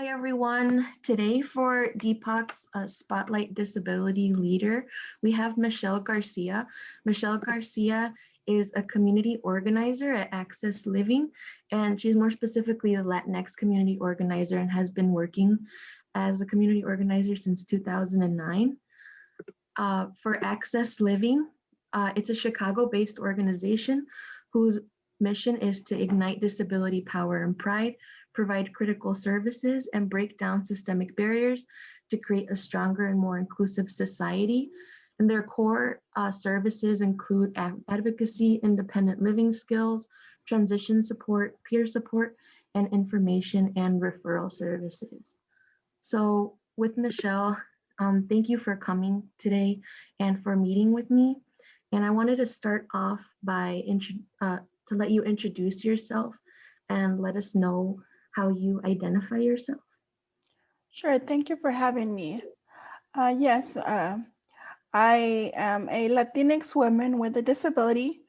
Hi, everyone. Today for Deepak's Spotlight Disability Leader, we have Michelle Garcia. Michelle Garcia is a community organizer at Access Living, and she's more specifically a Latinx community organizer and has been working as a community organizer since 2009. For Access Living, it's a Chicago-based organization whose mission is to ignite disability power and pride, provide critical services, and break down systemic barriers to create a stronger and more inclusive society. And their core services include advocacy, independent living skills, transition support, peer support, and information and referral services. So with Michelle, thank you for coming today and for meeting with me. And I wanted to start off by to let you introduce yourself and let us know how you identify yourself. Sure, thank you for having me. Yes, I am a Latinx woman with a disability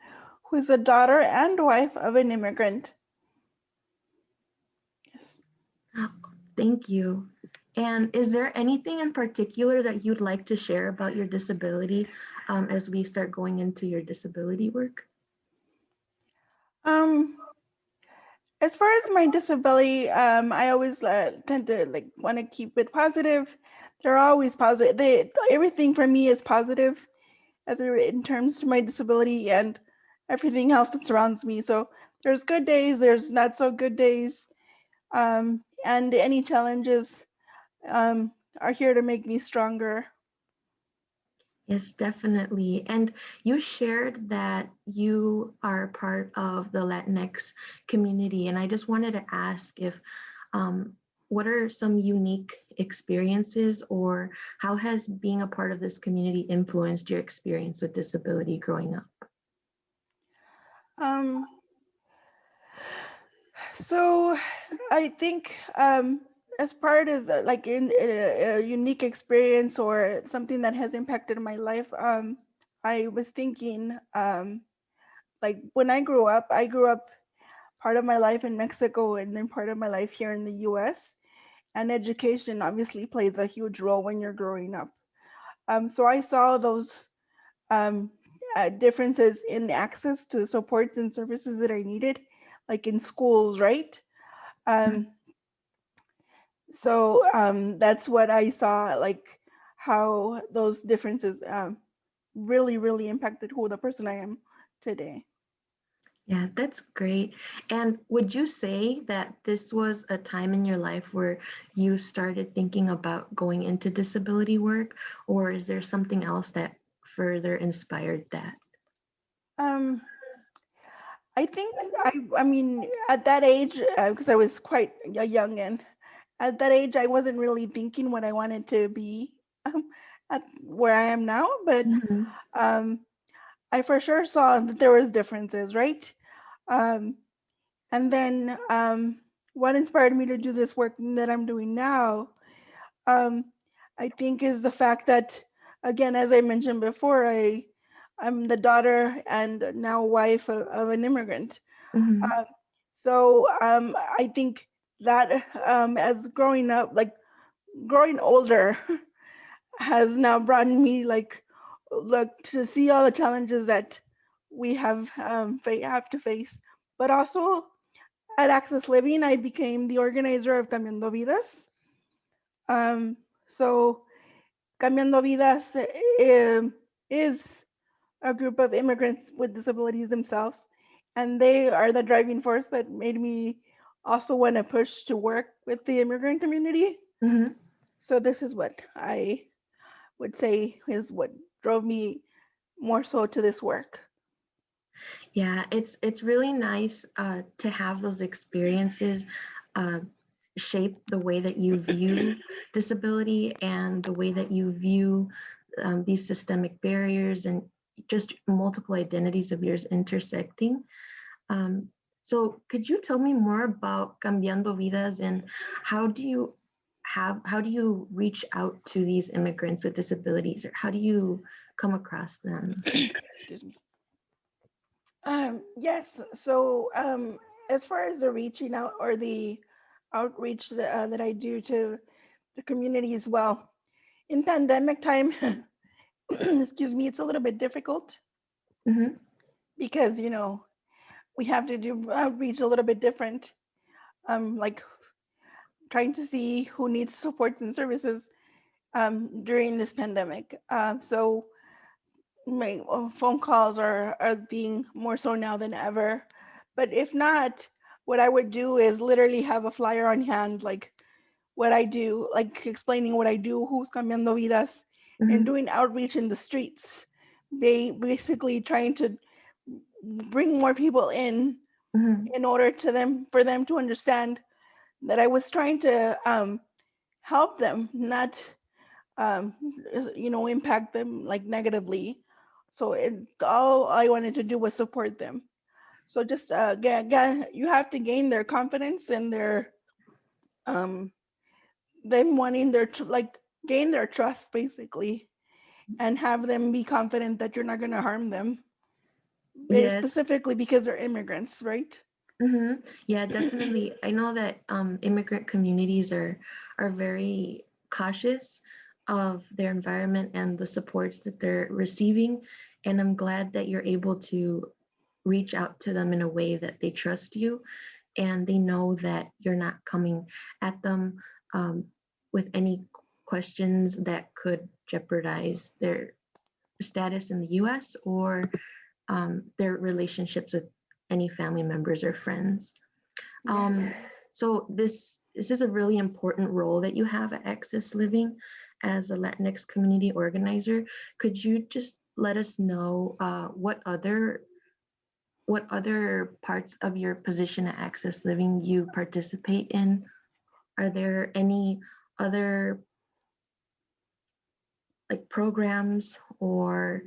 who is a daughter and wife of an immigrant. Yes. Thank you. And is there anything in particular that you'd like to share about your disability as we start going into your disability work? Um, as far as my disability, I always tend to want to keep it positive. They're always positive. Everything for me is positive in terms of my disability and everything else that surrounds me. So there's good days, there's not so good days, and any challenges um, are here to make me stronger. Yes, definitely. And you shared that you are part of the Latinx community. And I just wanted to ask if what are some unique experiences or how has being a part of this community influenced your experience with disability growing up? Um, so I think as part as like in a unique experience or something that has impacted my life, I was thinking like when I grew up part of my life in Mexico and then part of my life here in the US. And education obviously plays a huge role when you're growing up. So I saw those um, differences in access to supports and services that I needed, like in schools, right? Um, so that's what I saw, like how those differences really, really impacted who the person I am today. Yeah, that's great. And would you say that this was a time in your life where you started thinking about going into disability work, or is there something else that further inspired that? Um, I think I mean, at that age, because I was quite a youngin, at that age, I wasn't really thinking what I wanted to be at where I am now, but Mhm. um, I for sure saw that there was differences, right? Um, and then what inspired me to do this work that I'm doing now, um, I think, is the fact that, again, as I mentioned before, I'm the daughter and now wife of an immigrant. Mhm. So I think that as growing up, like growing older, has now brought me like look to see all the challenges that we have to face. But also at Access Living, I became the organizer of Cambiando Vidas. Um, so Cambiando Vidas is a group of immigrants with disabilities themselves, and they are the driving force that made me also want to push to work with the immigrant community. Mhm. So this is what I would say is what drove me more so to this work. Yeah, it's really nice to have those experiences uh, shape the way that you view disability and the way that you view these systemic barriers and just multiple identities of yours intersecting. Um, so could you tell me more about Cambiando Vidas and how do you how do you reach out to these immigrants with disabilities or how do you come across them? Excuse me. Yes. So as far as the reaching out or the outreach that I do to the community as well. In pandemic time, excuse me, it's a little bit difficult Mm-hmm. because, we have to do outreach a little bit different. Like trying to see who needs supports and services during this pandemic. So my phone calls are being more so now than ever. But if not, what I would do is literally have a flyer on hand, like what I do, like explaining what I do, who's cambiando vidas, and Mm-hmm. doing outreach in the streets. Basically trying to bring more people Mm-hmm. in order for them to understand that I was trying to help them, not um, impact them like negatively. So all I wanted to do was support them. So just you have to gain their confidence and their um, them wanting like gain their trust basically, and have them be confident that you're not going to harm them, Yes. specifically because they're immigrants, right? Mm-hmm. Yeah, definitely. I know that immigrant communities are very cautious of their environment and the supports that they're receiving. And I'm glad that you're able to reach out to them in a way that they trust you and they know that you're not coming at them um, with any questions that could jeopardize their status in the US or their relationships with any family members or friends. Yes. So this is a really important role that you have at Access Living as a Latinx community organizer. Could you just let us know what other parts of your position at Access Living you participate in? Are there any other like programs or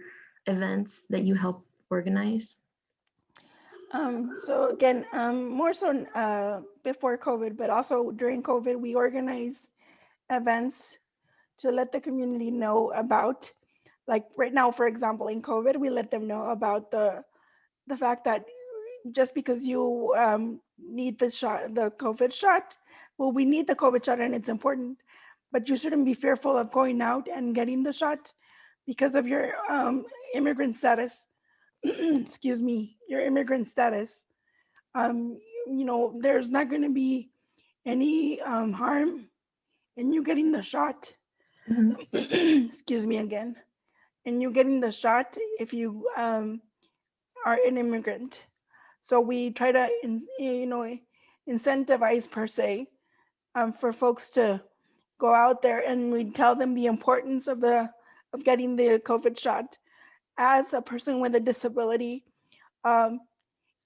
events that you help organize? So again, more so before COVID, but also during COVID, we organize events to let the community know about, like right now, for example, in COVID, we let them know about the fact that just because you need the COVID shot, well, we need the COVID shot and it's important, but you shouldn't be fearful of going out and getting the shot because of your immigrant status. Excuse me, your immigrant status. Um, there's not going to be any harm in you getting the shot. Mhm. Excuse me again. And you getting the shot if you are an immigrant. So we try to, incentivize per se for folks to go out there, and we tell them the importance of getting the COVID shot as a person with a disability, um,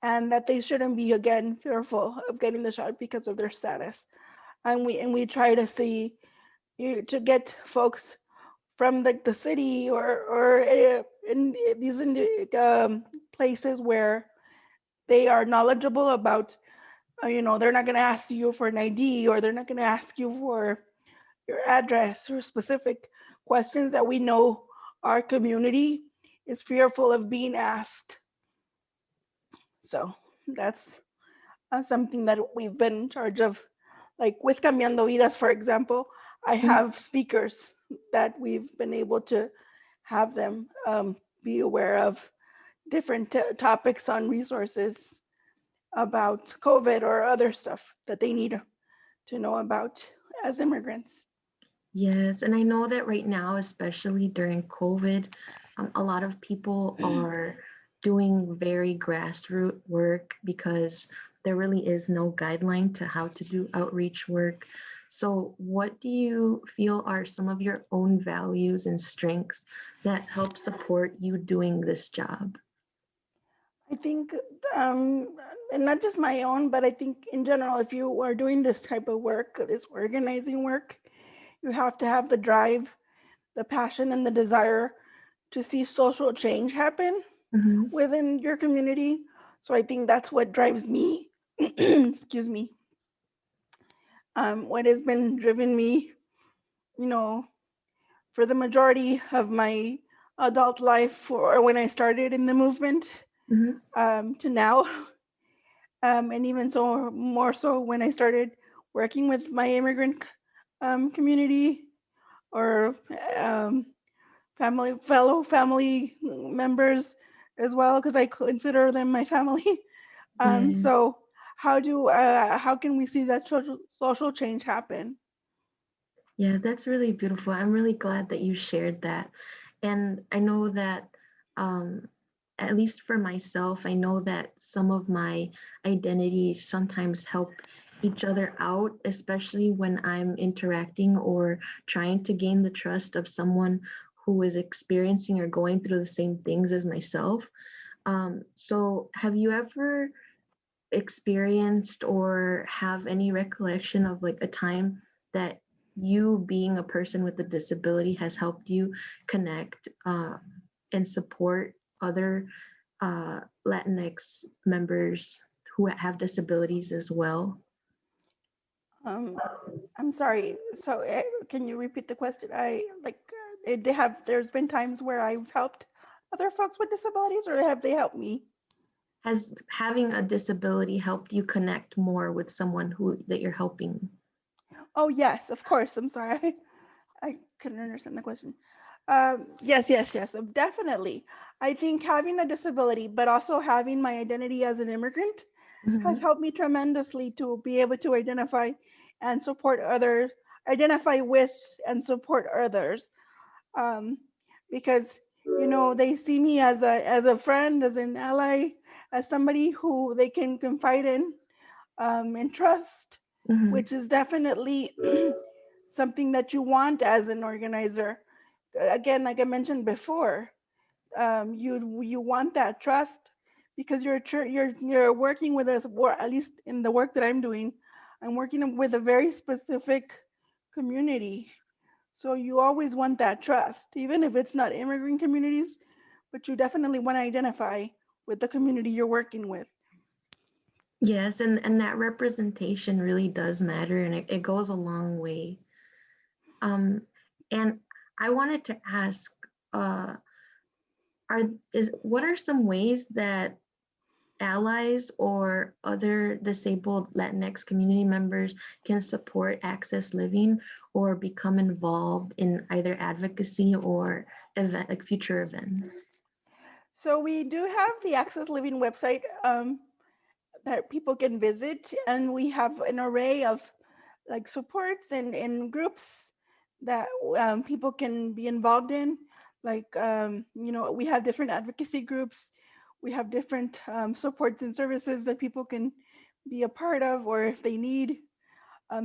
and that they shouldn't be again fearful of getting the shot because of their status. And we try to see to get folks from the city or in these places where they are knowledgeable about, they're not going to ask you for an ID, or they're not going to ask you for your address or specific questions that we know our community is fearful of being asked. So that's something that we've been in charge of. Like with Cambiando Vidas, for example, I Mhm. have speakers that we've been able to have them be aware of different topics on resources about COVID or other stuff that they need to know about as immigrants. Yes, and I know that right now, especially during COVID, a lot of people are doing very grassroots work because there really is no guideline to how to do outreach work. So, what do you feel are some of your own values and strengths that help support you doing this job? I think, um, and not just my own, but I think in general, if you are doing this type of work, this organizing work, you have to have the drive, the passion, and the desire to see social change happen Hmm. within your community. So I think that's what drives me. Excuse me. What has been driven me, you know, for the majority of my adult life, or when I started in the movement, Hmm. to now, and even so more so when I started working with my immigrant community or um, fellow family members as well, because I consider them my family. Yeah. So how can we see that social change happen? Yeah, that's really beautiful. I'm really glad that you shared that. And I know that, um, at least for myself, I know that some of my identities sometimes help each other out, especially when I'm interacting or trying to gain the trust of someone who is experiencing or going through the same things as myself. So, have you ever experienced or have any recollection of like a time that you being a person with a disability has helped you connect and support other Latinx members who have disabilities as well? Um, I'm sorry. So can you repeat the question? I like they have. There's been times where I've helped other folks with disabilities, or have they helped me? Has having a disability helped you connect more with someone who that you're helping? Oh yes, of course. I'm sorry. I couldn't understand the question. Yes. Definitely. I think having a disability, but also having my identity as an immigrant, has Mhm. helped me tremendously to be able to and support others, identify with and support others. Um, because they see me as a friend, as an ally, as somebody who they can confide in and trust, Mhm. which is definitely something that you want as an organizer. Again, like I mentioned before, you want that trust because you're working with us, or at least in the work that I'm doing, I'm working with a very specific community. So you always want that trust, even if it's not immigrant communities, but you definitely want to identify with the community you're working with. Yes, and that representation really does matter, and it goes a long way. Um, and I wanted to ask, uh, are is what are some ways that allies or other disabled Latinx community members can support access living or become involved in either advocacy or event like future events? So we do have the Access Living website that people can visit, and we have an array of like supports and groups that people can be involved in. Like we have different advocacy groups, we have different supports and services that people can be a part of, or if they need.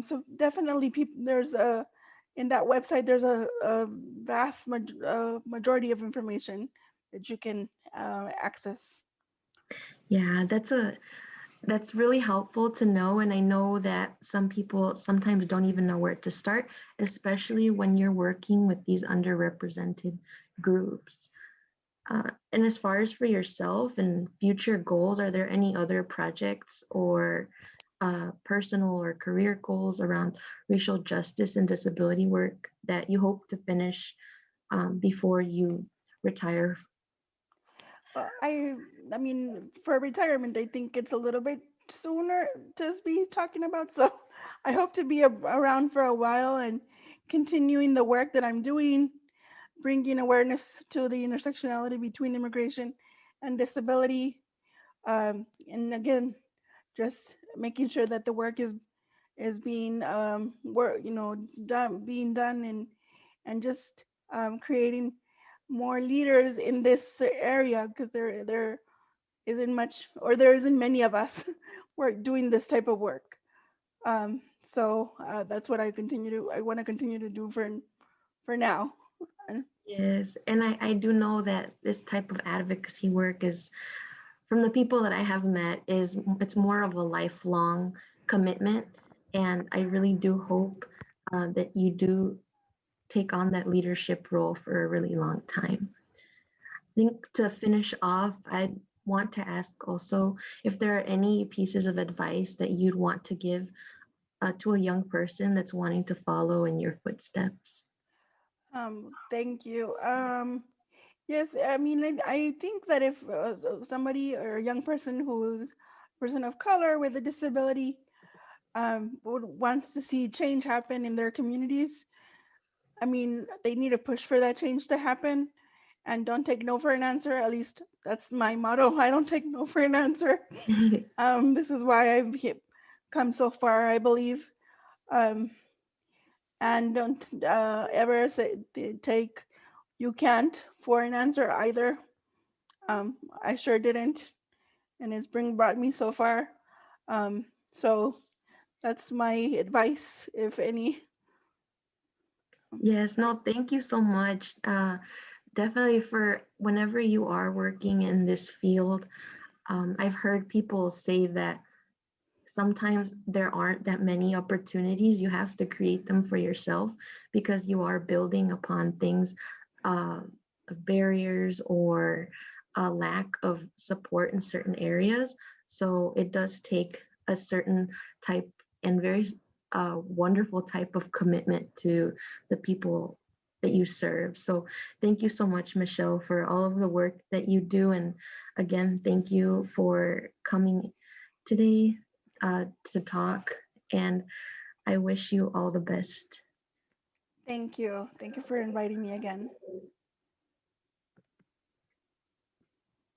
So definitely, people there's a in that website there's a vast majority of information that you can access. Yeah, that's really helpful to know. And I know that some people sometimes don't even know where to start, especially when you're working with these underrepresented groups. And as far as for yourself and future goals, are there any other projects or personal or career goals around racial justice and disability work that you hope to finish before you retire? Uh, I I mean, for retirement, I think it's a little bit sooner to be talking about. So I hope to be around for a while and continuing the work that I'm doing, bringing awareness to the intersectionality between immigration and disability. And again, just making sure that the work is being being done, and just creating more leaders in this area, because there isn't much, or there isn't many of us work doing this type of work. So that's what I want to continue to do for now. And Yes, and I do know that this type of advocacy work is, from the people that I have met, is it's more of a lifelong commitment, and I really do hope that you do take on that leadership role for a really long time. I think to finish off, I want to ask also if there are any pieces of advice that you'd want to give to a young person that's wanting to follow in your footsteps. thank you. Yes, I mean, I think that if somebody or a young person who's a person of color with a disability, wants to see change happen in their communities. I mean, they need to push for that change to happen and don't take no for an answer. At least that's my motto. I don't take no for an answer. This is why come so far, I believe. Um, and don't ever take you can't for an answer either. I sure didn't, and it's brought me so far. So that's my advice, if any. Yes, no, thank you so much. Definitely for whenever you are working in this field, I've heard people say that sometimes there aren't that many opportunities. You have to create them for yourself because you are building upon things, uh, of barriers or a lack of support in certain areas. So it does take a certain type and very wonderful type of commitment to the people that you serve. So thank you so much, Michelle, for all of the work that you do. And again, thank you for coming today to talk, and I wish you all the best. Thank you. Thank you for inviting me again.